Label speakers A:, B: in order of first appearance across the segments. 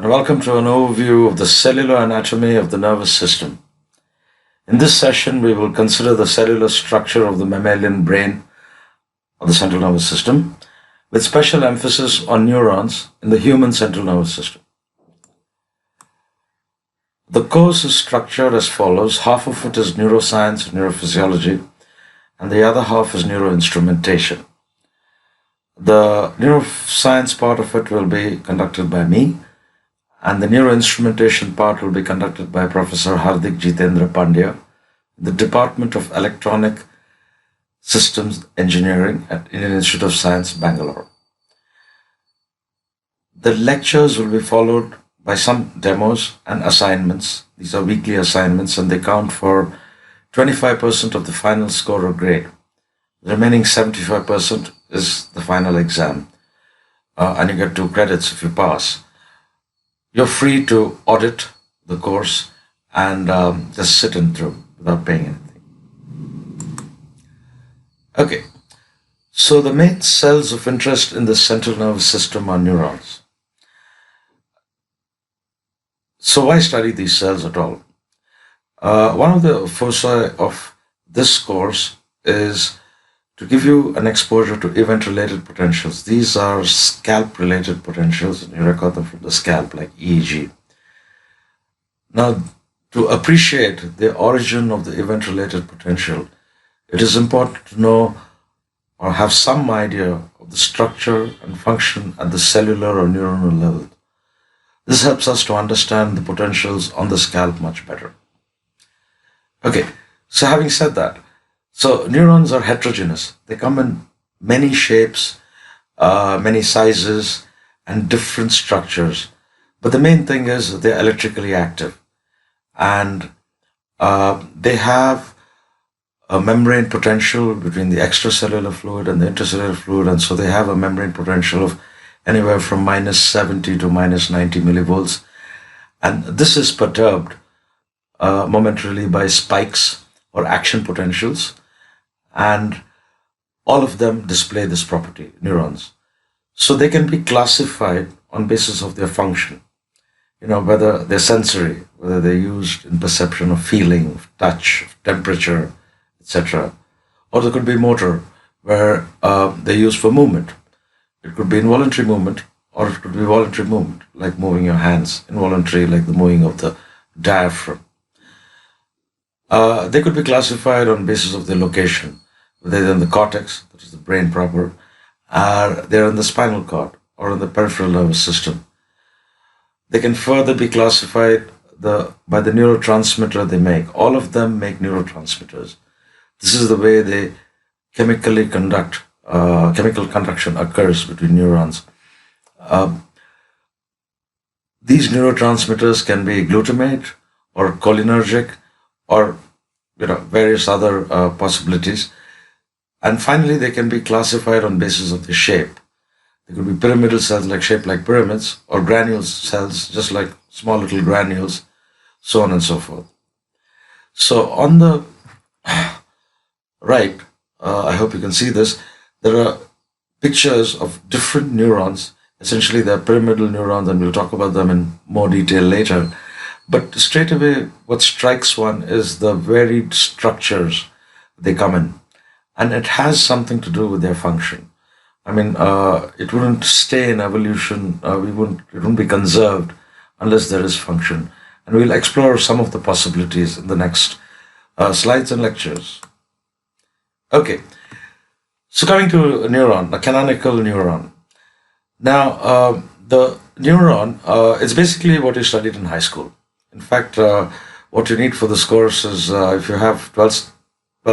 A: welcome to an overview of the cellular anatomy of the nervous system. In this session, we will consider the cellular structure of the mammalian brain of the central nervous system, with special emphasis on neurons in the human central nervous system. The course is structured as follows. Half of it is neuroscience and neurophysiology, and the other half is neuroinstrumentation. The neuroscience part of it will be conducted by me, and the neuroinstrumentation part will be conducted by Professor Hardik Jitendra Pandya, the Department of Electronic Systems Engineering at Indian Institute of Science, Bangalore. The lectures will be followed by some demos and assignments. These are weekly assignments, and they count for 25% of the final score or grade. The remaining 75% is the final exam, and you get 2 credits if you pass. You're free to audit the course and just sit in through without paying anything. Okay, so the main cells of interest in the central nervous system are neurons. So why study these cells at all? One of the foci of this course is to give you an exposure to event-related potentials. These are scalp-related potentials, and you record them from the scalp, like EEG. Now, to appreciate the origin of the event-related potential, it is important to know or have some idea of the structure and function at the cellular or neuronal level. This helps us to understand the potentials on the scalp much better. Okay, so having said that, so neurons are heterogeneous. They come in many shapes, many sizes, and different structures. But the main thing is they're electrically active. And they have a membrane potential between the extracellular fluid and the intercellular fluid. And so they have a membrane potential of anywhere from -70 to -90 millivolts. And this is perturbed momentarily by spikes or action potentials. And all of them display this property, neurons. So they can be classified on basis of their function. Whether they're sensory, whether they're used in perception of feeling, of touch, of temperature, etc. Or they could be motor, where they're used for movement. It could be involuntary movement, or it could be voluntary movement, like moving your hands, involuntary, like the moving of the diaphragm. They could be classified on basis of their location, whether they're in the cortex, that is the brain proper, or they're in the spinal cord or in the peripheral nervous system. They can further be classified by the neurotransmitter they make. All of them make neurotransmitters. This is the way they chemical conduction occurs between neurons. These neurotransmitters can be glutamate or cholinergic, or various other possibilities. And finally, they can be classified on basis of the shape. They could be pyramidal cells, shaped like pyramids, or granule cells, just like small little granules, so on and so forth. So on the right, I hope you can see this, there are pictures of different neurons. Essentially, they're pyramidal neurons, and we'll talk about them in more detail later. But straight away, what strikes one is the varied structures they come in. And it has something to do with their function. I mean, it wouldn't stay in evolution, it wouldn't be conserved unless there is function. And we'll explore some of the possibilities in the next slides and lectures. Okay, so coming to a neuron, a canonical neuron. Now, the neuron is basically what you studied in high school. In fact, what you need for this course is if you have 12th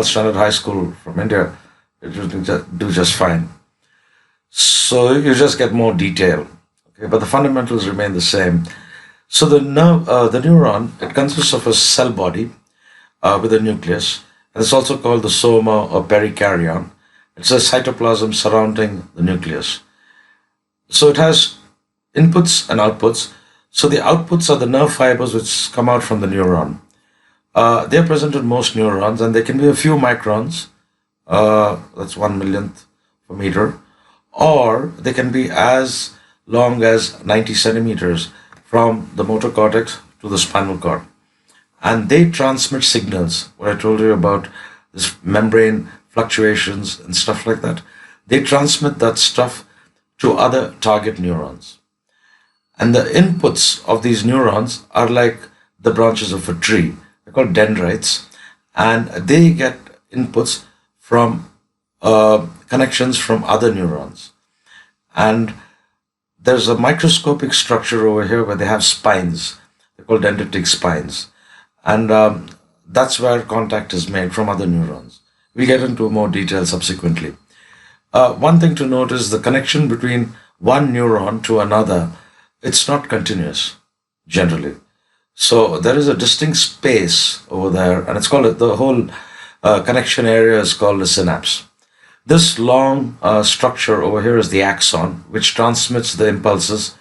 A: standard high school from India, you do just fine. So you just get more detail, okay? But the fundamentals remain the same. So the neuron, it consists of a cell body with a nucleus, and it's also called the soma or perikaryon. It's a cytoplasm surrounding the nucleus. So it has inputs and outputs. So the outputs are the nerve fibers which come out from the neuron. They're present in most neurons, and they can be a few microns, that's 1/millionth of a meter, or they can be as long as 90 centimeters. from the motor cortex to the spinal cord. And they transmit signals, what I told you about this membrane fluctuations and stuff like that. They transmit that stuff to other target neurons. And the inputs of these neurons are like the branches of a tree. They're called dendrites. And they get inputs from connections from other neurons. And there's a microscopic structure over here where they have spines. They're called dendritic spines. And that's where contact is made from other neurons. We'll get into more detail subsequently. One thing to note is the connection between one neuron to another, it's not continuous, generally. So there is a distinct space over there, and it's called, the whole connection area is called a synapse. This long structure over here is the axon, which transmits the impulses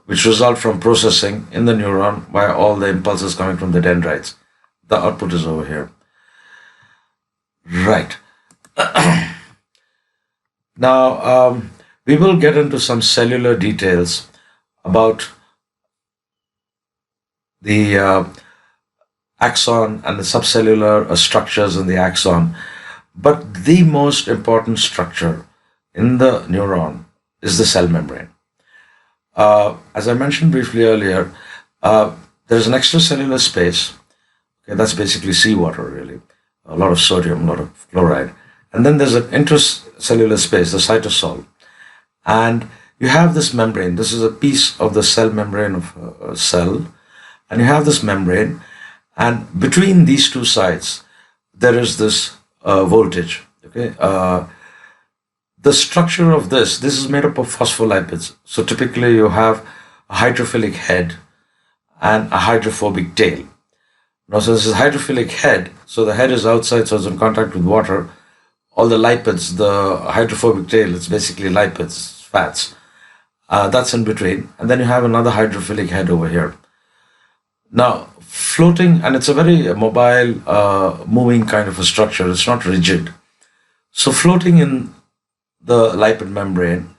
A: which result from processing in the neuron via all the impulses coming from the dendrites. The output is over here. Right. Now, we will get into some cellular details about the axon and the subcellular structures in the axon. But the most important structure in the neuron is the cell membrane. As I mentioned briefly earlier, there's an extracellular space. Okay, that's basically seawater, really. A lot of sodium, a lot of fluoride. And then there's an intracellular space, the cytosol. And you have this membrane. This is a piece of the cell membrane of a cell. And you have this membrane. And between these two sides, there is this voltage. Okay. The structure of this is made up of phospholipids. So typically you have a hydrophilic head and a hydrophobic tail. Now, so this is hydrophilic head, so the head is outside, so it's in contact with water. All the lipids, the hydrophobic tail, it's basically lipids, fats. That's in between. And then you have another hydrophilic head over here. Now, floating, and it's a very mobile, moving kind of a structure. It's not rigid. So floating in the lipid membrane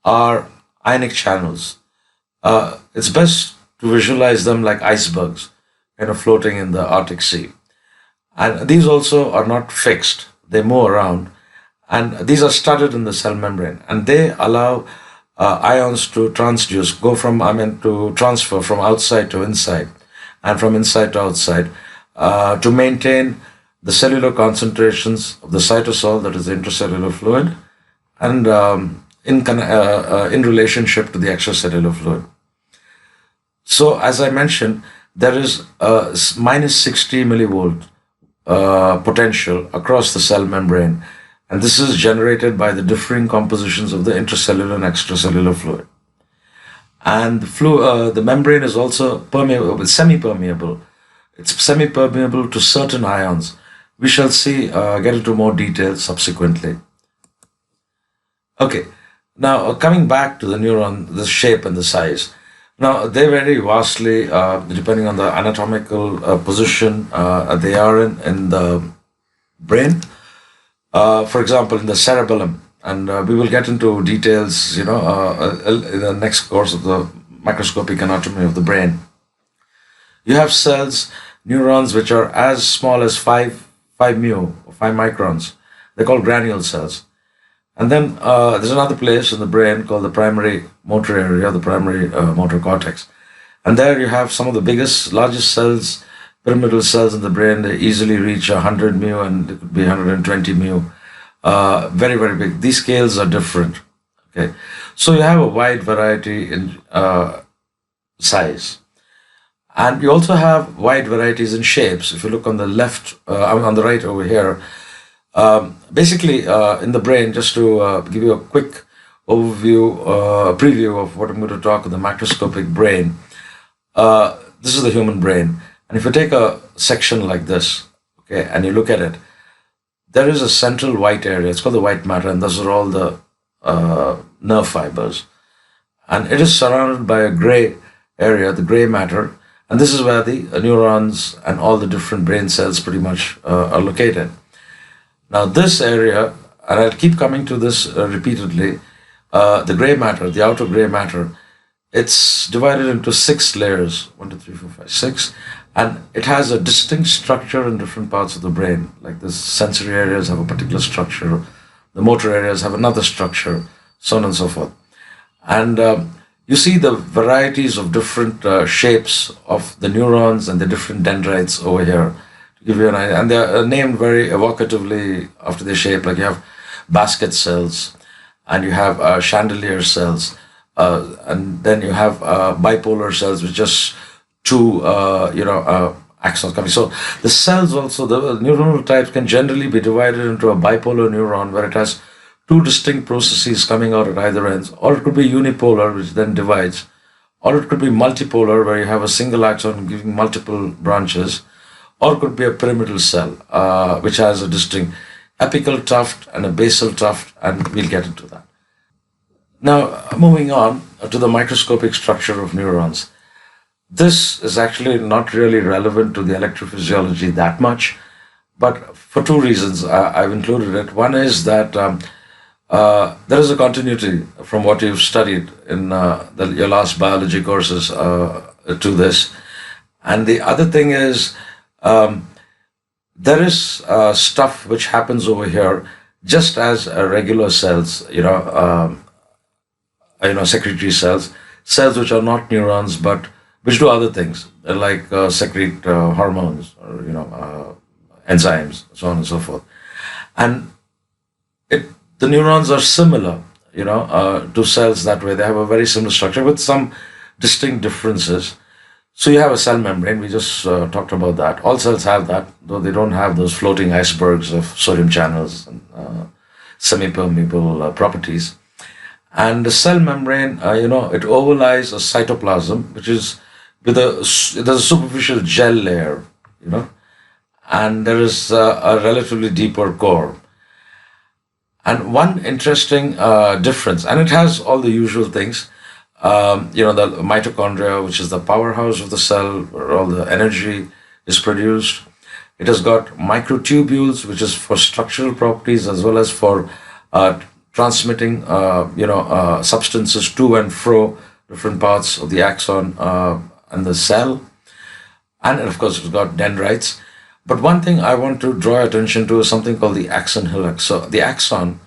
A: are ionic channels. It's best to visualize them like icebergs, floating in the Arctic Sea. And these also are not fixed. They move around. And these are studded in the cell membrane. And they allow ions to to transfer from outside to inside and from inside to outside to maintain the cellular concentrations of the cytosol, that is the intracellular fluid, and in relationship to the extracellular fluid. So, as I mentioned, there is a minus 60 millivolt potential across the cell membrane, and this is generated by the differing compositions of the intracellular and extracellular fluid. And the membrane is also permeable, semi-permeable. It's semi-permeable to certain ions. We shall see, get into more detail subsequently. Okay, now coming back to the neuron, the shape and the size. Now, they vary vastly depending on the anatomical position they are in the brain. For example, in the cerebellum, and we will get into details, in the next course of the microscopic anatomy of the brain. You have cells, neurons, which are as small as 5 mu, or 5 microns. They're called granule cells. And then there's another place in the brain called the primary motor area, the primary motor cortex. And there you have some of the largest cells, pyramidal cells in the brain. They easily reach 100 mu, and it could be 120 mu. Very, very big. These scales are different. Okay, so you have a wide variety in size. And you also have wide varieties in shapes. If you look on the left, on the right over here, basically in the brain, just to give you a quick overview, preview of what I'm going to talk in the macroscopic brain. This is the human brain. And if you take a section like this, okay, and you look at it, there is a central white area. It's called the white matter, and those are all the nerve fibers. And it is surrounded by a gray area, the gray matter. And this is where the neurons and all the different brain cells pretty much are located. Now this area, and I'll keep coming to this repeatedly, the gray matter, the outer gray matter, It's divided into 6 layers, 1, 2, 3, 4, 5, 6, and it has a distinct structure in different parts of the brain. Like the sensory areas have a particular structure, the motor areas have another structure, so on and so forth. And you see the varieties of different shapes of the neurons and the different dendrites over here, to give you an idea. And they're named very evocatively after their shape. Like you have basket cells, and you have chandelier cells, and then you have bipolar cells, which just two, axons coming. So the cells also, the neuronal types can generally be divided into a bipolar neuron where it has two distinct processes coming out at either ends, or it could be unipolar, which then divides, or it could be multipolar, where you have a single axon giving multiple branches, or it could be a pyramidal cell, which has a distinct apical tuft and a basal tuft, and we'll get into that. Now, moving on to the microscopic structure of neurons. This is actually not really relevant to the electrophysiology that much, but for two reasons I've included it. One is that there is a continuity from what you've studied in your last biology courses to this. And the other thing is there is stuff which happens over here just as regular cells, secretory cells, cells which are not neurons but which do other things, like secrete hormones or enzymes, so on and so forth. And the neurons are similar, to cells that way. They have a very similar structure with some distinct differences. So you have a cell membrane. We just talked about that. All cells have that, though they don't have those floating icebergs of sodium channels and semi-permeable properties. And the cell membrane, it overlies a cytoplasm, which is there's a superficial gel layer, and there is a relatively deeper core. And one interesting difference, and it has all the usual things, the mitochondria, which is the powerhouse of the cell, where all the energy is produced. It has got microtubules, which is for structural properties as well as for transmitting, substances to and fro different parts of the axon and the cell. And of course, it's got dendrites. But one thing I want to draw attention to is something called the axon hillock. So the axon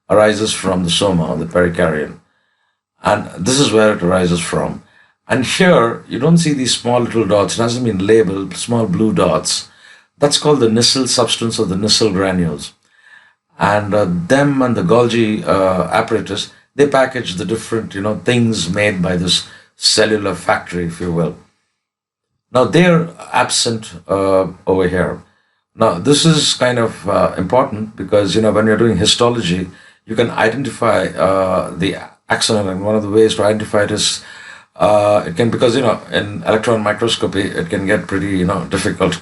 A: arises from the soma, the perikaryon. And this is where it arises from. And here, you don't see these small little dots. It hasn't been labeled, small blue dots. That's called the Nissl substance or the Nissl granules. And them and the Golgi apparatus, they package the different, things made by this cellular factory, if you will. Now, they're absent over here. Now, this is kind of important because, when you're doing histology, you can identify the axon, and one of the ways to identify it is because, in electron microscopy, it can get pretty, difficult.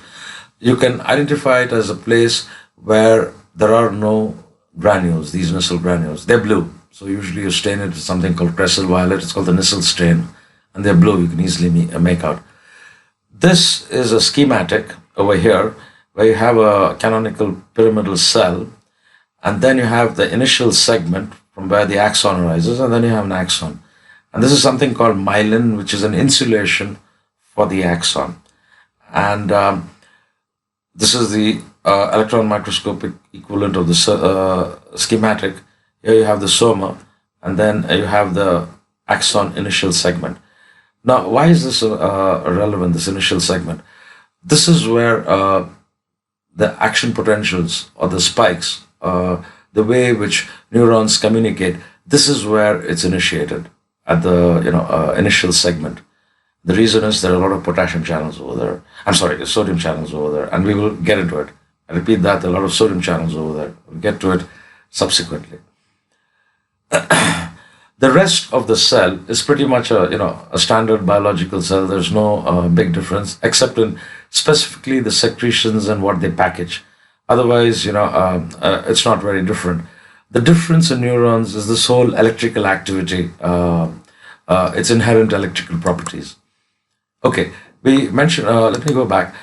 A: You can identify it as a place where there are no granules, these Nissl granules. They're blue. So usually you stain it with something called crescent violet. It's called the Nissl stain. And they're blue. You can easily make out. This is a schematic over here where you have a canonical pyramidal cell. And then you have the initial segment from where the axon arises. And then you have an axon. And this is something called myelin, which is an insulation for the axon. And this is the electron microscopic equivalent of the schematic. Here you have the soma, and then you have the axon initial segment. Now, why is this relevant, this initial segment? This is where the action potentials or the spikes, the way which neurons communicate, this is where it's initiated at the initial segment. The reason is there are a lot of potassium channels over there. I'm sorry, sodium channels over there, and we will get into it. I repeat that, there are a lot of sodium channels over there. We'll get to it subsequently. The rest of the cell is pretty much a standard biological cell. There's no big difference, except in specifically the secretions and what they package. Otherwise, it's not very different. The difference in neurons is this whole electrical activity, its inherent electrical properties. Okay, we mentioned, let me go back.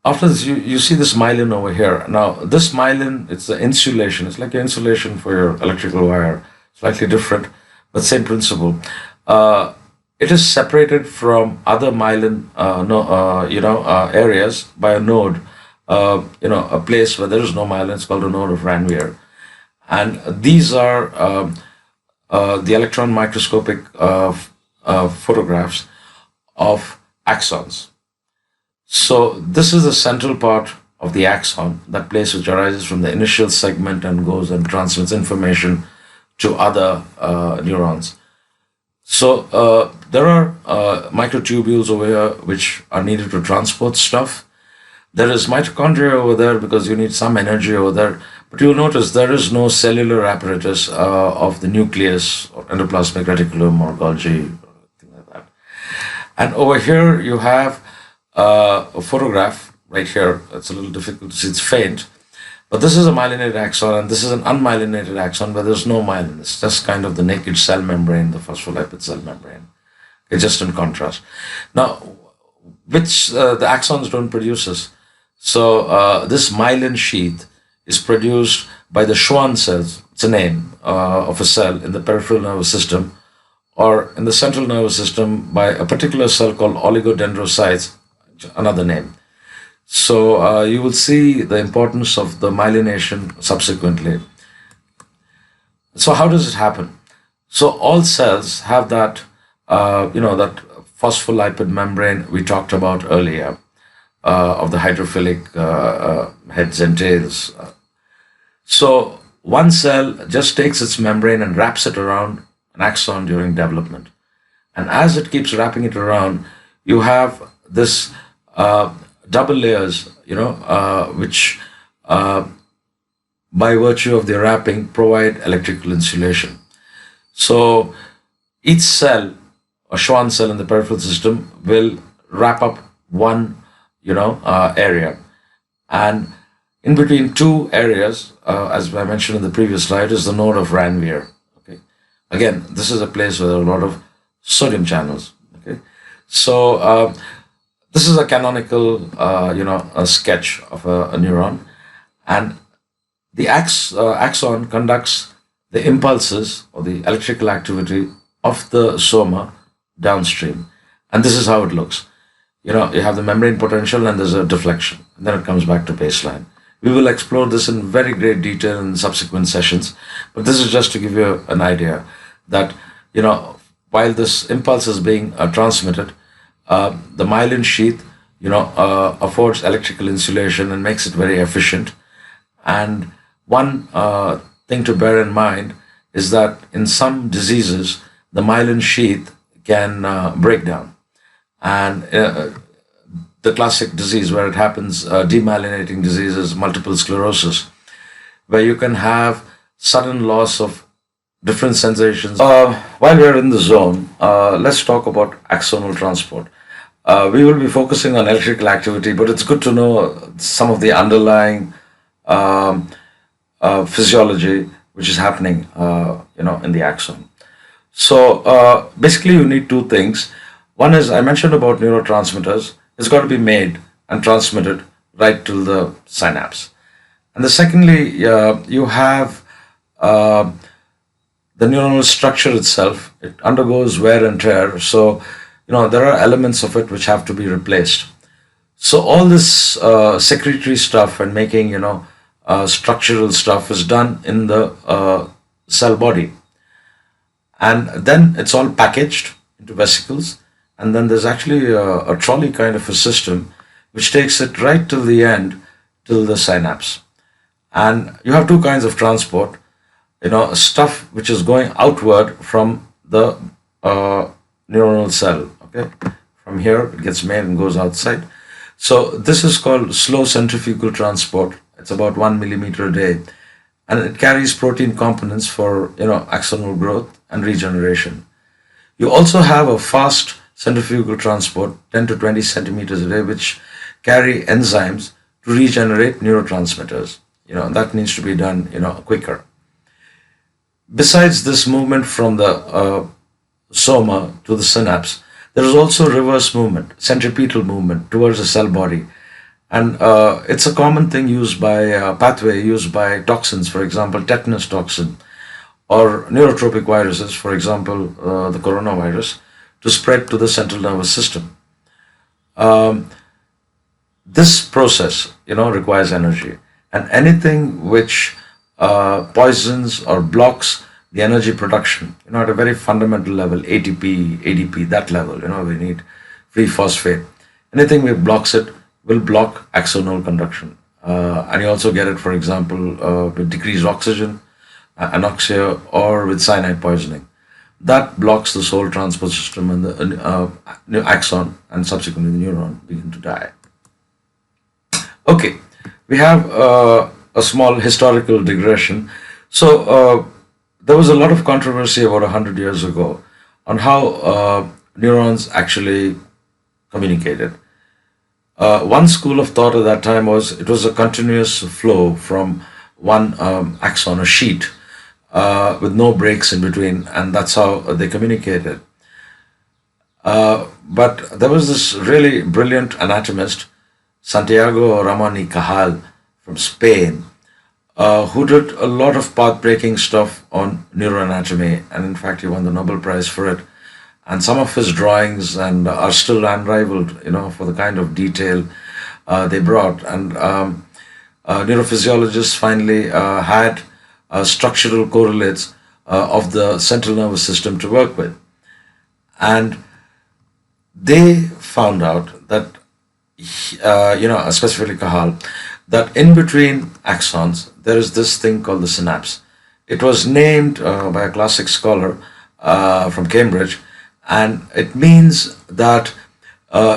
A: After this, you see this myelin over here. Now, this myelin, it's the insulation. It's like an insulation for your electrical wire. Slightly different, but same principle. it is separated from other myelin areas by a node, a place where there is no myelin. It's called a node of Ranvier. And these are the electron microscopic photographs of axons. So this is the central part of the axon, that place which arises from the initial segment and goes and transmits information to other neurons. So there are microtubules over here which are needed to transport stuff. There is mitochondria over there because you need some energy over there. But you'll notice there is no cellular apparatus of the nucleus or endoplasmic reticulum or Golgi, or thing like that. And over here you have a photograph right here. It's a little difficult to see, it's faint. But this is a myelinated axon, and this is an unmyelinated axon where there's no myelin. It's just kind of the naked cell membrane, the phospholipid cell membrane. Okay, just in contrast. Now, which the axons don't produce this. So this myelin sheath is produced by the Schwann cells. It's a name of a cell in the peripheral nervous system, or in the central nervous system by a particular cell called oligodendrocytes, another name. So you will see the importance of the myelination subsequently. So how does it happen? So all cells have that, that phospholipid membrane we talked about earlier, of the hydrophilic heads and tails. So one cell just takes its membrane and wraps it around an axon during development. And as it keeps wrapping it around, you have this double layers, which by virtue of the wrapping provide electrical insulation. So each cell, a Schwann cell in the peripheral system, will wrap up one, area. And in between two areas, as I mentioned in the previous slide, is the node of Ranvier. Okay. Again, this is a place where there are a lot of sodium channels. Okay. So this is a canonical, a sketch of a neuron, and the axon conducts the impulses or the electrical activity of the soma downstream, and this is how it looks. You have the membrane potential and there's a deflection, and then it comes back to baseline. We will explore this in very great detail in subsequent sessions, but this is just to give you an idea that, while this impulse is being transmitted, the myelin sheath, affords electrical insulation and makes it very efficient. And one thing to bear in mind is that in some diseases, the myelin sheath can break down. And the classic disease where it happens, demyelinating diseases, multiple sclerosis, where you can have sudden loss of different sensations. While we're in the zone, let's talk about axonal transport. We will be focusing on electrical activity, but it's good to know some of the underlying physiology which is happening, in the axon. So basically, you need two things. One is, I mentioned about neurotransmitters. It's got to be made and transmitted right till the synapse. And the secondly, you have the neuronal structure itself. It undergoes wear and tear. So, there are elements of it which have to be replaced. So all this secretory stuff and making, structural stuff is done in the cell body. And then it's all packaged into vesicles. And then there's actually a trolley kind of a system which takes it right till the end, till the synapse. And you have two kinds of transport, stuff which is going outward from the neuronal cell. Okay, from here it gets made and goes outside. So this is called slow centrifugal transport. It's about 1 millimeter a day, and it carries protein components for axonal growth and regeneration. You also have a fast centrifugal transport, 10 to 20 centimeters a day, which carry enzymes to regenerate neurotransmitters. That needs to be done quicker. Besides this movement from the soma to the synapse, there is also reverse movement, centripetal movement towards the cell body. And it's a common thing used by pathway used by toxins, for example, tetanus toxin, or neurotropic viruses, for example, the coronavirus, to spread to the central nervous system. Um, this process, requires energy, and anything which poisons or blocks the energy production, at a very fundamental level, ATP, ADP, that level, we need free phosphate. Anything which blocks it will block axonal conduction. And you also get it, for example, with decreased oxygen, anoxia, or with cyanide poisoning. That blocks the soul transport system, and the axon and subsequently the neuron begin to die. Okay, we have a small historical digression. So there was a lot of controversy about 100 years ago on how neurons actually communicated. One school of thought at that time was it was a continuous flow from one axon, a sheet, with no breaks in between, and that's how they communicated. But there was this really brilliant anatomist, Santiago Ramon y Cajal from Spain, who did a lot of path-breaking stuff on neuroanatomy, and in fact he won the Nobel Prize for it. And some of his drawings and are still unrivaled, for the kind of detail they brought. And neurophysiologists finally had structural correlates of the central nervous system to work with. And they found out that, specifically Cajal, that in between axons, there is this thing called the synapse. It was named by a classic scholar from Cambridge, and it means that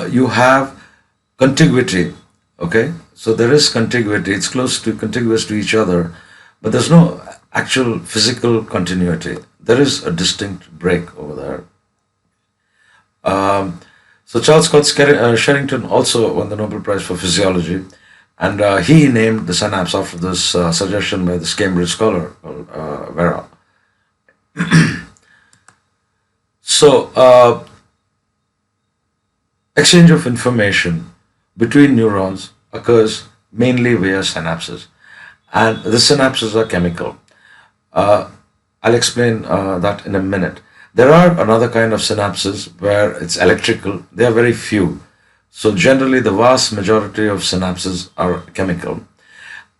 A: you have contiguity, okay? So there is contiguity, it's contiguous to each other, but there's no actual physical continuity. There is a distinct break over there. So Charles Scott Sherrington also won the Nobel Prize for Physiology, and he named the synapse after this suggestion by this Cambridge scholar called Vera. So, exchange of information between neurons occurs mainly via synapses, and the synapses are chemical. I'll explain that in a minute. There are another kind of synapses where it's electrical. They are very few. So generally the vast majority of synapses are chemical,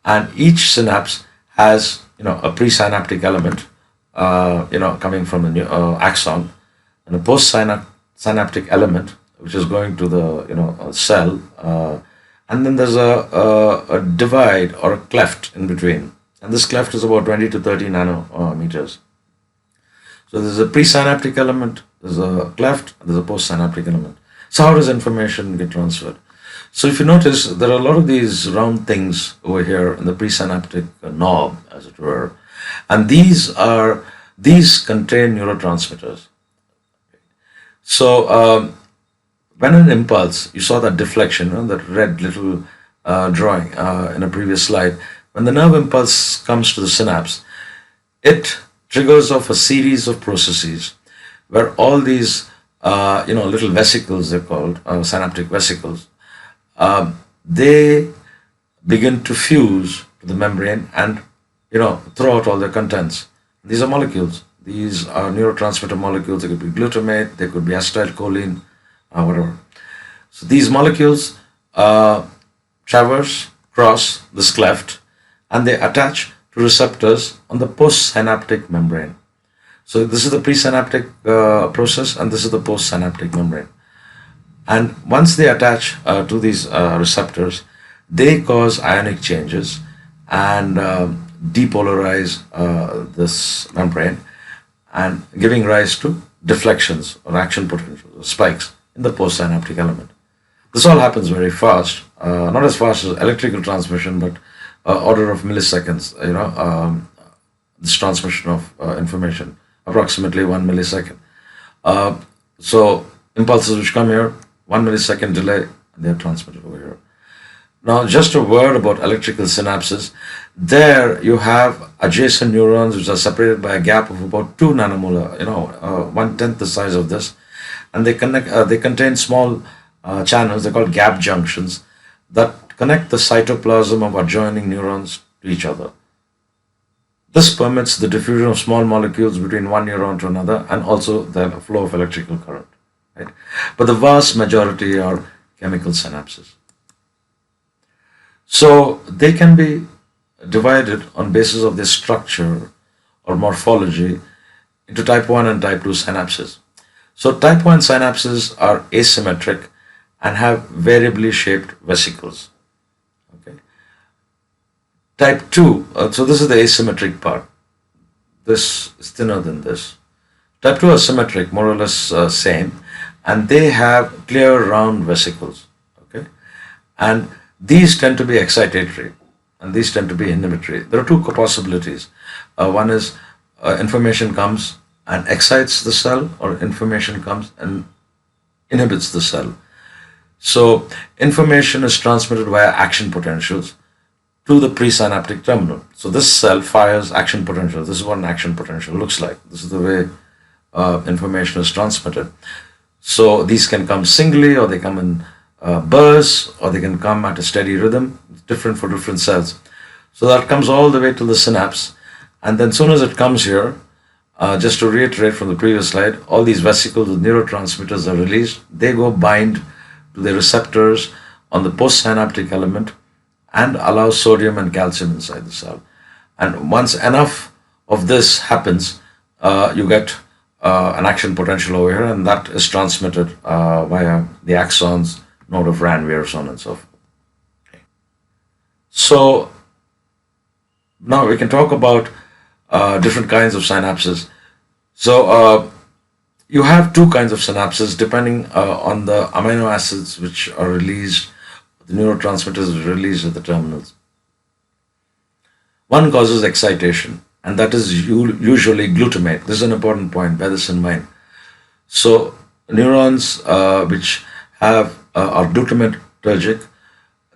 A: and each synapse has a presynaptic element coming from the axon, and a post-synaptic element which is going to the cell, and then there's a divide or a cleft in between, and this cleft is about 20 to 30 nanometers. So there's a presynaptic element, there's a cleft, there's a postsynaptic element. So how does information get transferred? So if you notice, there are a lot of these round things over here in the presynaptic knob, as it were, and these contain neurotransmitters. So when an impulse, you saw that deflection, that red little drawing in a previous slide, when the nerve impulse comes to the synapse, it triggers off a series of processes where all these little vesicles, they're called synaptic vesicles, they begin to fuse to the membrane and throw out all their contents. These are molecules. These are neurotransmitter molecules. They could be glutamate, they could be acetylcholine, whatever. So these molecules cross this cleft, and they attach to receptors on the postsynaptic membrane. So this is the presynaptic process, and this is the postsynaptic membrane. And once they attach to these receptors, they cause ionic changes and depolarize this membrane, and giving rise to deflections or action potentials, or spikes in the postsynaptic element. This all happens very fast, not as fast as electrical transmission, but order of milliseconds, this transmission of information, approximately 1 millisecond. So impulses which come here, 1 millisecond delay, and they are transmitted over here. Now, just a word about electrical synapses. There you have adjacent neurons which are separated by a gap of about 2 nanomolar, 1/10 the size of this, and they contain small channels. They're called gap junctions that connect the cytoplasm of adjoining neurons to each other. This permits the diffusion of small molecules between one neuron to another and also the flow of electrical current. Right? But the vast majority are chemical synapses. So they can be divided on basis of their structure or morphology into type 1 and type 2 synapses. So type 1 synapses are asymmetric and have variably shaped vesicles. Okay. Type 2, so this is the asymmetric part. This is thinner than this. Type 2 are symmetric, more or less same, and they have clear round vesicles. Okay. And these tend to be excitatory and these tend to be inhibitory. There are two possibilities. One is information comes and excites the cell, or information comes and inhibits the cell. So information is transmitted via action potentials to the presynaptic terminal. So this cell fires action potential. This is what an action potential looks like. This is the way information is transmitted. So these can come singly, or they come in bursts, or they can come at a steady rhythm. It's different for different cells. So that comes all the way to the synapse. And then as soon as it comes here, just to reiterate from the previous slide, all these vesicles with neurotransmitters are released. They go bind to the receptors on the postsynaptic element and allow sodium and calcium inside the cell. And once enough of this happens, you get an action potential over here, and that is transmitted via the axons, node of Ranvier, so on and so forth. Okay. So now we can talk about different kinds of synapses. So you have two kinds of synapses depending on the amino acids which are released, the neurotransmitters released at the terminals. One causes excitation, and that is usually glutamate. This is an important point, bear this in mind. So neurons which have are glutamatergic,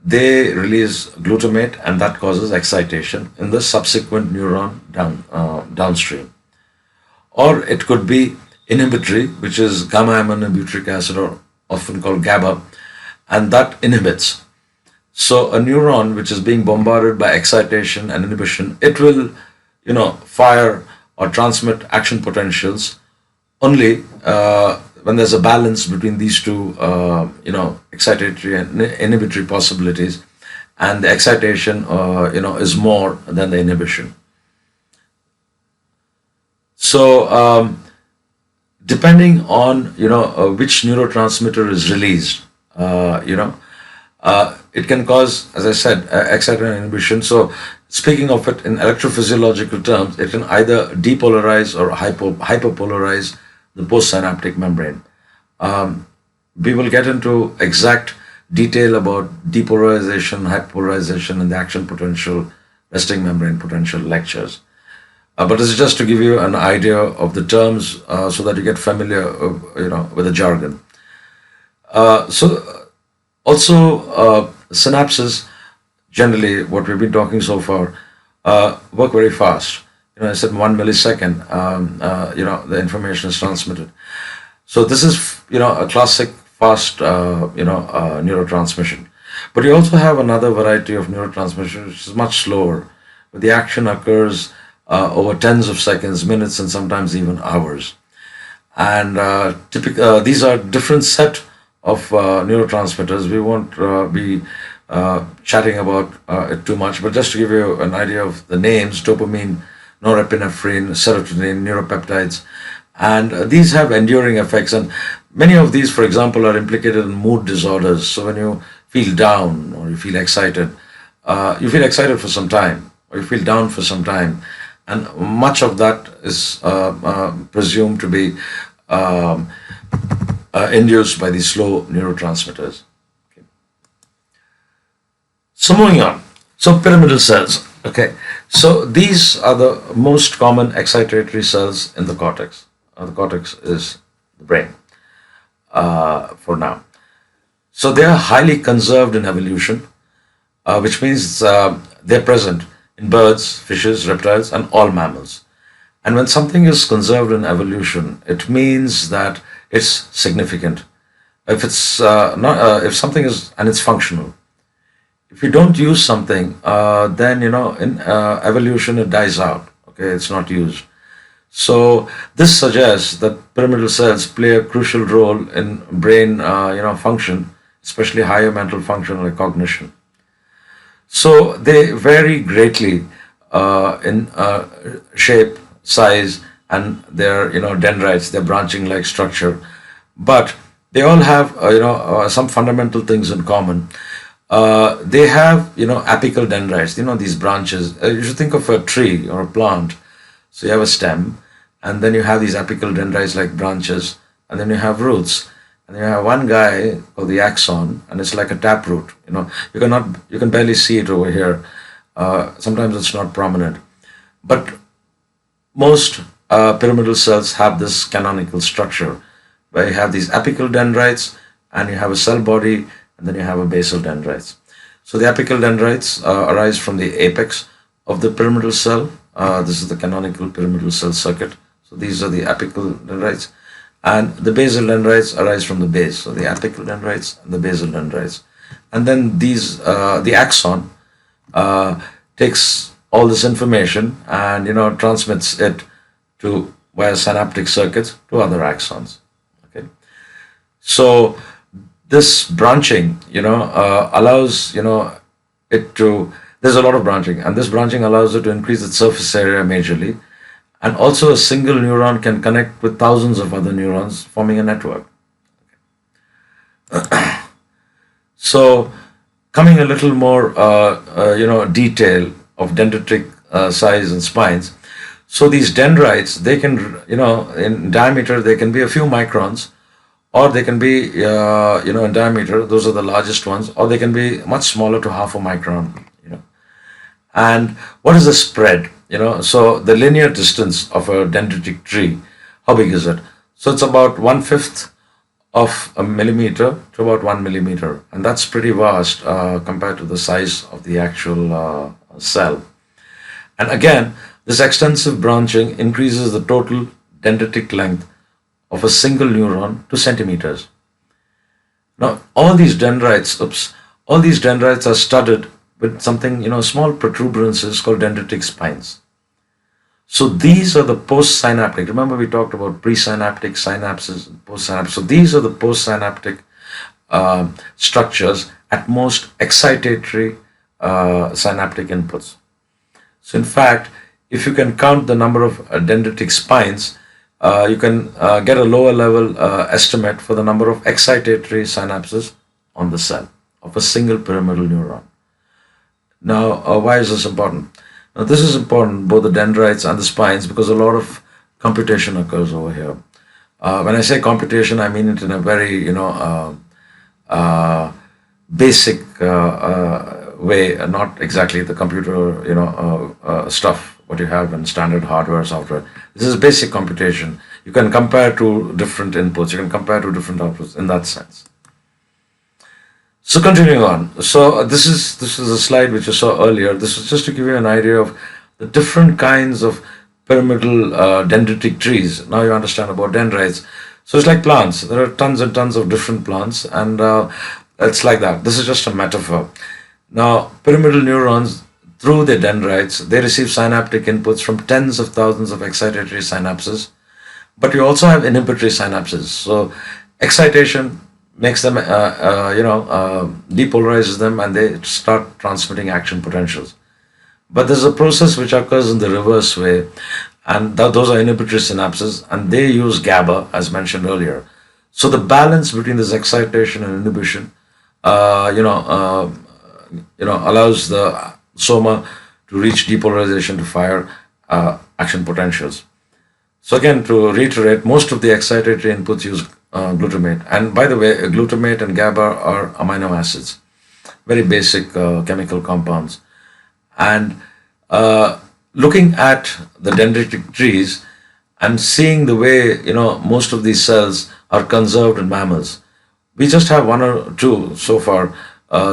A: they release glutamate, and that causes excitation in the subsequent neuron downstream. Or it could be inhibitory, which is gamma-aminobutyric acid, or often called GABA, and that inhibits. So a neuron which is being bombarded by excitation and inhibition, it will, fire or transmit action potentials only when there's a balance between these two, excitatory and inhibitory possibilities, and the excitation, is more than the inhibition. So, depending on which neurotransmitter is released, it can cause, as I said, excitation and inhibition. So, speaking of it in electrophysiological terms, it can either depolarize or hyperpolarize the postsynaptic membrane. We will get into exact detail about depolarization, hyperpolarization, and the action potential, resting membrane potential lectures. But this is just to give you an idea of the terms so that you get familiar, with the jargon. Synapses, generally, what we've been talking so far, work very fast. I said 1 millisecond, the information is transmitted. So this is, a classic fast, neurotransmission. But you also have another variety of neurotransmission which is much slower, where the action occurs over tens of seconds, minutes, and sometimes even hours. And these are different set of neurotransmitters. We won't be chatting about it too much, but just to give you an idea of the names: dopamine, norepinephrine, serotonin, neuropeptides, and these have enduring effects. And many of these, for example, are implicated in mood disorders. So when you feel down or you feel excited for some time, or you feel down for some time, and much of that is presumed to be induced by these slow neurotransmitters. Okay. So moving on. So pyramidal cells. Okay. So these are the most common excitatory cells in the cortex. The cortex is the brain for now. So they are highly conserved in evolution, which means they're present in birds, fishes, reptiles, and all mammals. And when something is conserved in evolution, it means that it's significant. If it's if something is, and it's functional. If you don't use something, then in evolution it dies out. Okay. Okay, it's not used. So this suggests that pyramidal cells play a crucial role in brain, function, especially higher mental function like cognition. So they vary greatly in shape, size, and their dendrites, their branching-like structure. But they all have some fundamental things in common. They have apical dendrites. These branches. You should think of a tree or a plant. So you have a stem, and then you have these apical dendrites like branches, and then you have roots. And you have one guy called the axon, and it's like a taproot. You can barely see it over here. Sometimes it's not prominent, but most pyramidal cells have this canonical structure, where you have these apical dendrites, and you have a cell body, and then you have a basal dendrites. So the apical dendrites arise from the apex of the pyramidal cell. This is the canonical pyramidal cell circuit. So these are the apical dendrites. And the basal dendrites arise from the base. So the apical dendrites and the basal dendrites. And then the axon takes all this information and transmits it to via synaptic circuits to other axons. Okay. So this branching, allows it to. There's a lot of branching, and this branching allows it to increase its surface area majorly. And also a single neuron can connect with thousands of other neurons, forming a network. So, coming a little more, detail of dendritic size and spines. So these dendrites, they can, in diameter, they can be a few microns, or they can be, in diameter, those are the largest ones, or they can be much smaller to half a micron. And what is the spread? So the linear distance of a dendritic tree, how big is it? So it's about 1/5 of a millimeter to about 1 millimeter, and that's pretty vast compared to the size of the actual cell. And again, this extensive branching increases the total dendritic length of a single neuron to centimeters. Now, all these dendrites are studded with something, small protuberances called dendritic spines. So these are the postsynaptic. Remember we talked about presynaptic, synapses, and postsynaptic. So these are the postsynaptic structures at most excitatory synaptic inputs. So in fact, if you can count the number of dendritic spines, you can get a lower level estimate for the number of excitatory synapses on the cell of a single pyramidal neuron. Now, why is this important? Now, this is important, both the dendrites and the spines, because a lot of computation occurs over here. When I say computation, I mean it in a very, basic way, not exactly the computer, stuff, what you have in standard hardware, software. This is basic computation. You can compare two different inputs. You can compare two different outputs in that sense. So continuing on, so this is a slide which you saw earlier. This is just to give you an idea of the different kinds of pyramidal dendritic trees. Now you understand about dendrites. So it's like plants. There are tons and tons of different plants, and it's like that. This is just a metaphor. Now, pyramidal neurons, through their dendrites, they receive synaptic inputs from tens of thousands of excitatory synapses, but you also have inhibitory synapses. So excitation makes them, depolarizes them, and they start transmitting action potentials. But there's a process which occurs in the reverse way, and those are inhibitory synapses, and they use GABA, as mentioned earlier. So the balance between this excitation and inhibition, allows the soma to reach depolarization to fire action potentials. So again, to reiterate, most of the excitatory inputs use glutamate. And by the way, glutamate and GABA are amino acids, very basic chemical compounds. And looking at the dendritic trees and seeing the way, most of these cells are conserved in mammals, we just have one or two so far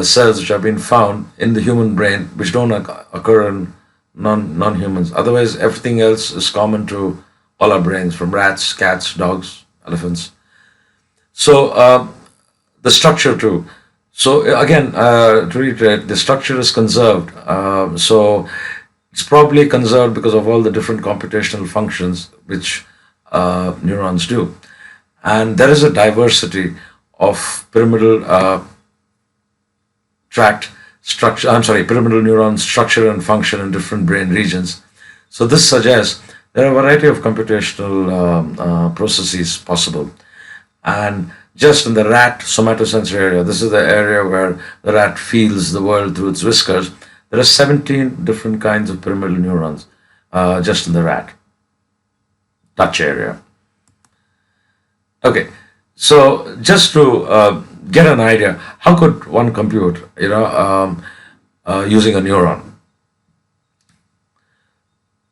A: cells which have been found in the human brain which don't occur in non-humans. Otherwise, everything else is common to all our brains, from rats, cats, dogs, elephants. So the structure too. So again, to reiterate, the structure is conserved. So It's probably conserved because of all the different computational functions which neurons do. And there is a diversity of pyramidal pyramidal neuron structure and function in different brain regions. So this suggests there are a variety of computational processes possible. And just in the rat somatosensory area, this is the area where the rat feels the world through its whiskers, there are 17 different kinds of pyramidal neurons just in the rat touch area. Okay, so just to get an idea, how could one compute, using a neuron?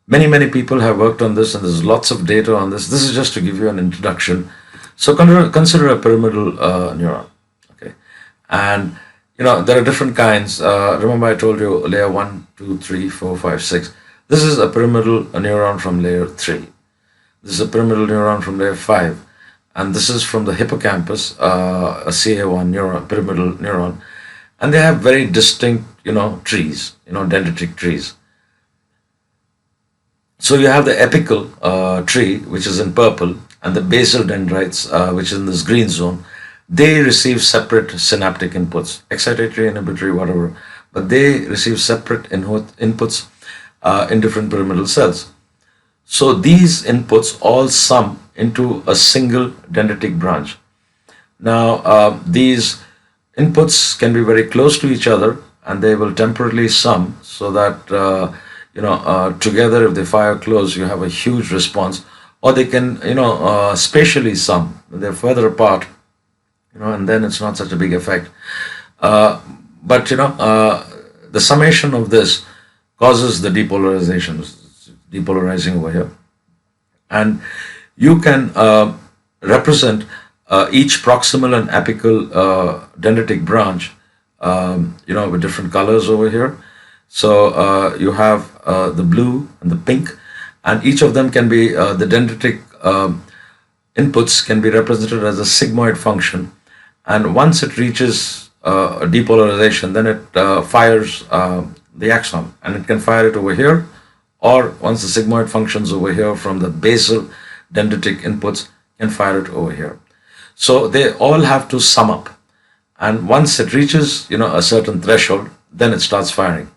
A: Many people have worked on this, and there's lots of data on this. This is just to give you an introduction. So consider a pyramidal neuron, okay? And there are different kinds. Remember I told you layer 1, 2, 3, 4, 5, 6. This is a pyramidal neuron from layer 3. This is a pyramidal neuron from layer 5. And this is from the hippocampus, a CA1 neuron, pyramidal neuron. And they have very distinct, trees, dendritic trees. So you have the apical tree, which is in purple, and the basal dendrites, which is in this green zone. They receive separate synaptic inputs, excitatory, inhibitory, whatever, but they receive separate inputs in different pyramidal cells. So these inputs all sum into a single dendritic branch. Now, these inputs can be very close to each other, and they will temporarily sum so that, together, if they fire close, you have a huge response. Or they can, spatially sum. They're further apart, and then it's not such a big effect. But the summation of this causes the depolarization. It's depolarizing over here. And you can represent each proximal and apical dendritic branch, with different colors over here. So you have the blue and the pink, and each of them can be, the dendritic inputs can be represented as a sigmoid function. And once it reaches depolarization, then it fires the axon, and it can fire it over here, or once the sigmoid functions over here from the basal dendritic inputs, can fire it over here. So they all have to sum up, and once it reaches a certain threshold, then it starts firing.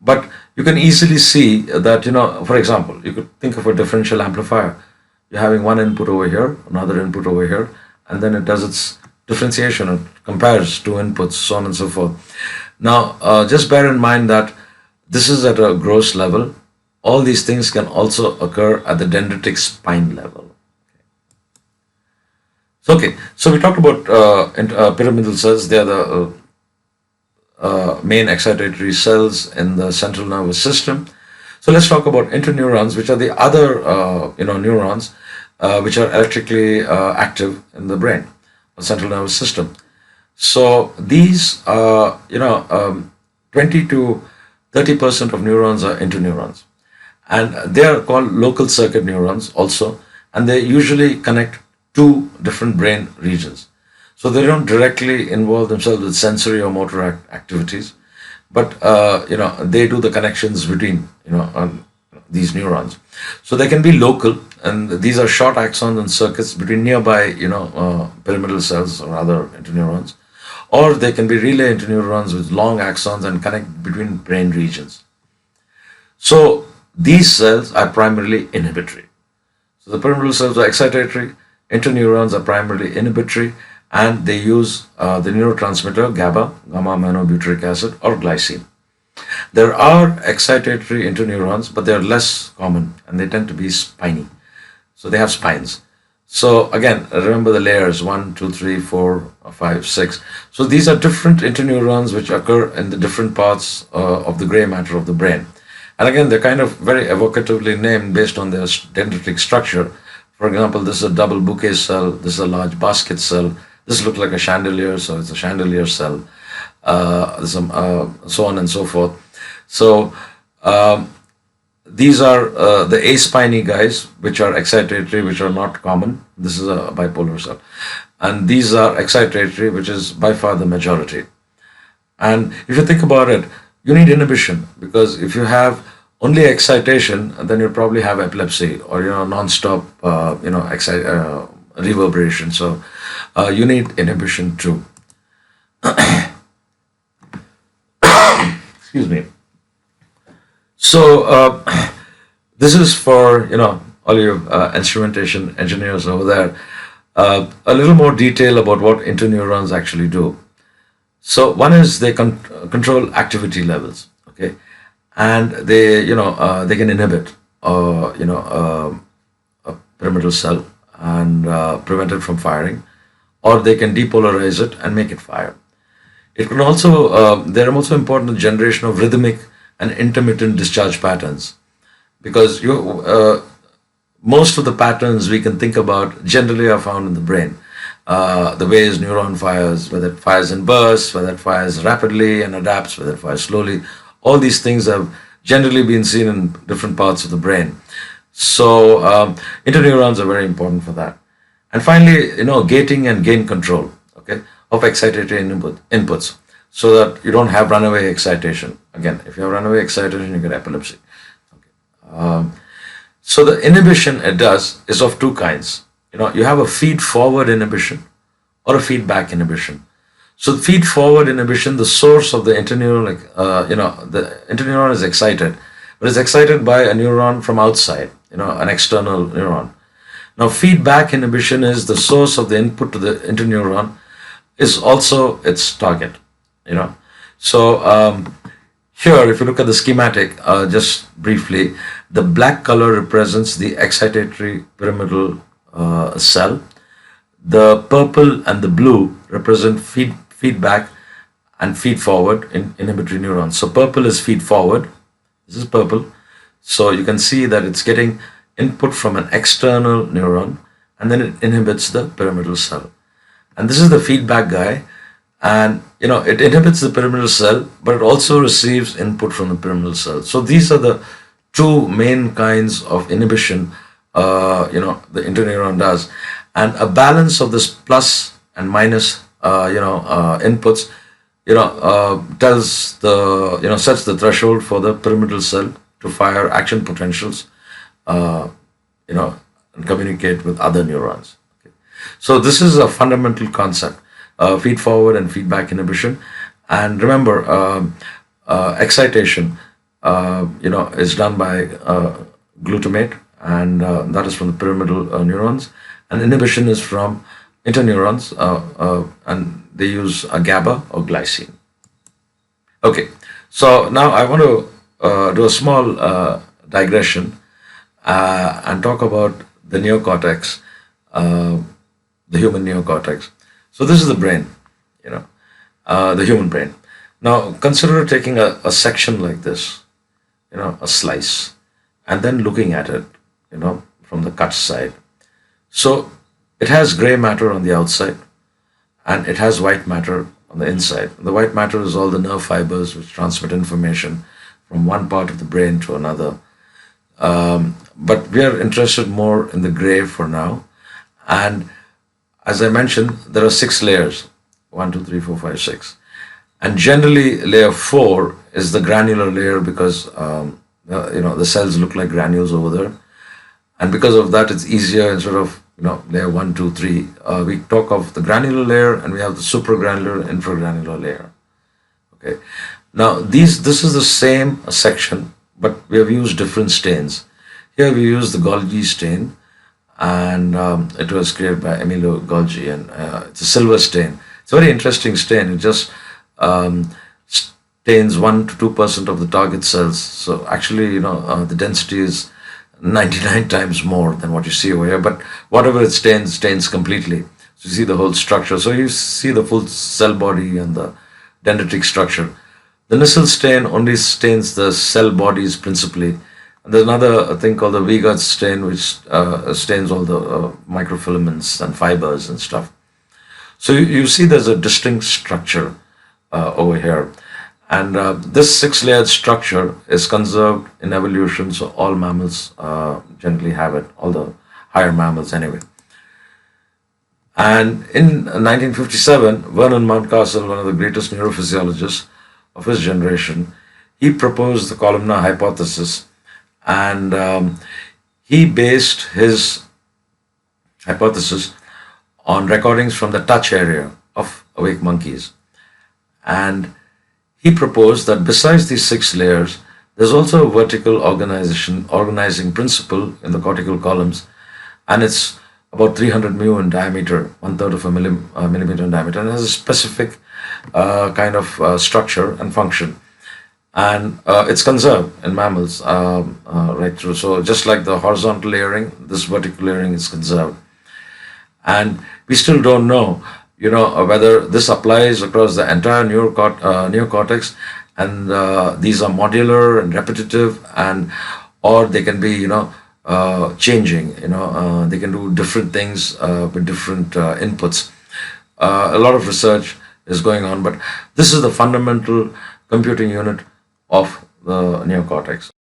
A: But you can easily see that, for example, you could think of a differential amplifier. You're having one input over here, another input over here, and then it does its differentiation. It compares two inputs, so on and so forth. Now, just bear in mind that this is at a gross level. All these things can also occur at the dendritic spine level. Okay, so we talked about pyramidal cells. They are the main excitatory cells in the central nervous system. So let's talk about interneurons, which are the other neurons which are electrically active in the brain or central nervous system. So these 20 to 30% of neurons are interneurons, and they are called local circuit neurons also, and they usually connect two different brain regions. So they don't directly involve themselves with sensory or motor activities, but they do the connections between these neurons. So they can be local, and these are short axons and circuits between nearby pyramidal cells or other interneurons, or they can be relay interneurons with long axons and connect between brain regions. So these cells are primarily inhibitory. So the pyramidal cells are excitatory, interneurons are primarily inhibitory, and they use the neurotransmitter GABA, gamma-aminobutyric acid, or glycine. There are excitatory interneurons, but they are less common, and they tend to be spiny. So they have spines. So again, remember the layers 1, 2, 3, 4, 5, 6. So these are different interneurons which occur in the different parts of the gray matter of the brain. And again, they're kind of very evocatively named based on their dendritic structure. For example, this is a double bouquet cell, this is a large basket cell, this looks like a chandelier, so it's a chandelier cell, so on and so forth. So these are the A-spiny guys, which are excitatory, which are not common. This is a bipolar cell. And these are excitatory, which is by far the majority. And if you think about it, you need inhibition, because if you have only excitation, then you'll probably have epilepsy or non-stop reverberation. So you need inhibition too. Excuse me. So this is for all you instrumentation engineers over there. A little more detail about what interneurons actually do. So one is they control activity levels, okay, and they they can inhibit a pyramidal cell and prevent it from firing, or they can depolarize it and make it fire. It can also they are also important in generation of rhythmic and intermittent discharge patterns, because most of the patterns we can think about generally are found in the brain. The ways neuron fires, whether it fires in bursts, whether it fires rapidly and adapts, whether it fires slowly, all these things have generally been seen in different parts of the brain. So interneurons are very important for that. And finally, gating and gain control, okay, of excitatory inputs, so that you don't have runaway excitation. Again, if you have runaway excitation, you get epilepsy. Okay. So the inhibition it does is of two kinds. You have a feed-forward inhibition or a feedback inhibition. So feed-forward inhibition, the source of the interneuron, the interneuron is excited, but it's excited by a neuron from outside, an external neuron. Now, feedback inhibition is the source of the input to the interneuron is also its target, So here, if you look at the schematic, just briefly, the black color represents the excitatory pyramidal cell. The purple and the blue represent feedback and feed forward in inhibitory neurons. So purple is feed forward. This is purple. So you can see that it's getting input from an external neuron, and then it inhibits the pyramidal cell. And this is the feedback guy. And it inhibits the pyramidal cell, but it also receives input from the pyramidal cell. So these are the two main kinds of inhibition the interneuron does. And a balance of this plus and minus inputs tells the sets the threshold for the pyramidal cell to fire action potentials and communicate with other neurons. Okay. So this is a fundamental concept, feed forward and feedback inhibition. And remember, excitation is done by glutamate, and that is from the pyramidal neurons, and inhibition is from interneurons, and they use a GABA or glycine. Okay, so now I want to do a small digression and talk about the neocortex, the human neocortex. So this is the brain, the human brain. Now consider taking a section like this, a slice, and then looking at it, from the cut side. So it has gray matter on the outside, and it has white matter on the inside. The white matter is all the nerve fibers which transmit information from one part of the brain to another. But we are interested more in the gray for now. And as I mentioned, there are 6 layers, 1, 2, 3, 4, 5, 6. And generally layer 4 is the granular layer, because the cells look like granules over there. And because of that, it's easier instead of layer 1, 2, 3. We talk of the granular layer, and we have the supragranular, infragranular layer. Okay. Now this is the same section, but we have used different stains. Here we use the Golgi stain, and it was created by Emilio Golgi, and it's a silver stain. It's a very interesting stain. It just stains 1 to 2% of the target cells. So actually, the density is 99 times more than what you see over here. But whatever it stains completely. So you see the whole structure. So you see the full cell body and the dendritic structure. The Nissl stain only stains the cell bodies principally. And there's another thing called the Vigat stain, which stains all the microfilaments and fibers and stuff. So you see there's a distinct structure over here. And this 6-layered structure is conserved in evolution, so all mammals generally have it, all the higher mammals anyway. And in 1957, Vernon Mountcastle, one of the greatest neurophysiologists of his generation, he proposed the columnar hypothesis And he based his hypothesis on recordings from the touch area of awake monkeys. And he proposed that besides these 6 layers, there's also a vertical organizing principle in the cortical columns, and it's about 300 mu in diameter, one third of a millimeter in diameter, and has a specific kind of structure and function. And it's conserved in mammals right through. So just like the horizontal layering, this vertical layering is conserved. And we still don't know, whether this applies across the entire neocortex, and these are modular and repetitive, and or they can be, changing. They can do different things with different inputs. A lot of research is going on, but this is the fundamental computing unit of the neocortex.